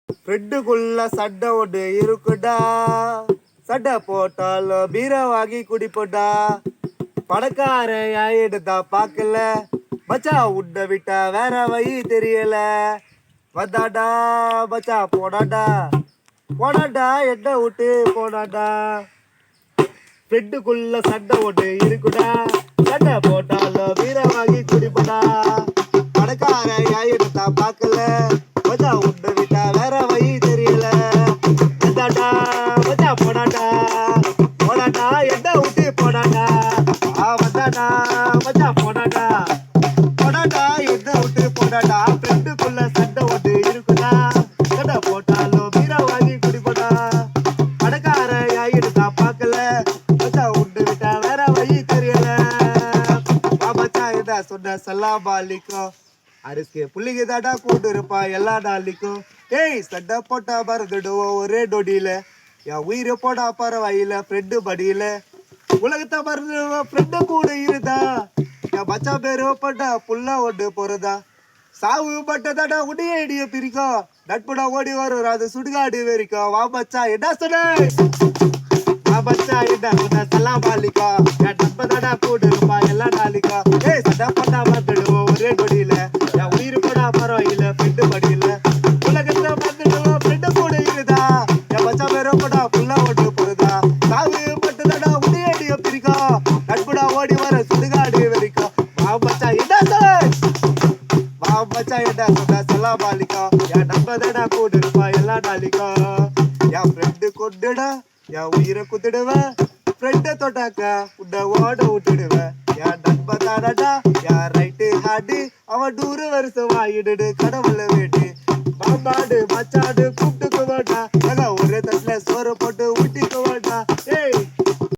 ஃப்ரெட்டுக்குள்ள சட்டை ஒன்று இருக்குடா, சட்டை போட்டாலும் பீரை வாங்கி குடிப்போடா. பணக்காரன் எடுத்தா பார்க்கல, மச்சா உன்னை விட்டா வேற வழி தெரியல. வந்தாடா மச்சா போனாடா, போனாடா என்ன விட்டு போனாடா. ஃப்ரெட்டுக்குள்ள சண்டை ஒன்று இருக்குடா, சண்டை போட்டாலும் பீரை வாங்கி குடிப்போடா. பணக்காரன் எடுத்தா பார்க்கல, மச்சா உன்னை விட்டா வேற வழி தெரியல. வந்தாடா மச்சா போனாடா, போனாடா என்ன விட்டு போனாடா. வந்தாடா மச்சா போனாடா, போனாடா என்ன விட்டு போனாடா. ஃப்ரெண்டுக்குள்ள சண்டை ஒன்று இருக்குடா, சண்டை போட்டாலும் பீரை வாங்கி குடிப்போடா. பணக்காரன் எடுத்தா பார்க்கல, மச்சா உன்னை விட்டா வேற வழி தெரியல. மச்சா என்ன சொன்ன சலாம் அலைக்கும், அரிசி புள்ளிங்க தாண்டா கூட்டு இருப்பா எல்லா நாளைக்கும். ஏய் சண்டை போட்டா மறந்துடுவோம் ஒரே நொடியில, என் உயிரை போடா பரவாயில்ல ஃப்ரெண்டு படியில. உலகத்தை மறந்துடுவோம் ஃப்ரெண்டு கூட இருந்தா, என் மச்சா பேரு போட்டா புல்லா ஒன்று போறதா. சாவு பட்டதாடா உடைய இடிய பிரிக்கும், நட்புடா ஓடி வரும் அது சுடுகாடு வெறிக்கும். வா மச்சா என்ன சொன்ன, மச்சா என்ன சொன்ன சலாம் அலைக்கும், என் நட்பு தாடா கூட இருப்பா எல்லா நாளைக்கும். ஏய் சண்டை போட்டா மறந்துடுவோம் ஒரே நொடியில, என் உயிர் போடா பரவாயில்ல ஃப்ரெண்டு படியில. உலகத்தை மறந்துடுவோம் ஃப்ரெண்டு கூட இருந்தா, என் மச்சா பேரு போட்டா புல்லா ஒன்று போறதா. சாவு பட்டதாடா உடைய இடிய பிரிக்கும், நட்புடா ஓடி வர சுடுகாடு வெறிக்கும். வா மச்சா என்ன மச்சா என்ன சொன்ன சலாம் அலைக்கும், என் நண்பதடா கூட இருப்பா எல்லா நாளைக்கும். என் ஃப்ரெண்டு கொண்டுடா என் உயிரை குத்துடுவேன், ஃப்ரெண்டை தொட்டாக்கா உன்னை ஓட விட்டுடுவேன். என் நண்பதானடா என் ரைட்டு ஹாண்டு, அவன் 100 வருஷம் வாங்கிடுடு கடவுளை வேண்டி. மாமாடு மச்சாடு கூப்பிட்டுக்குவாடா,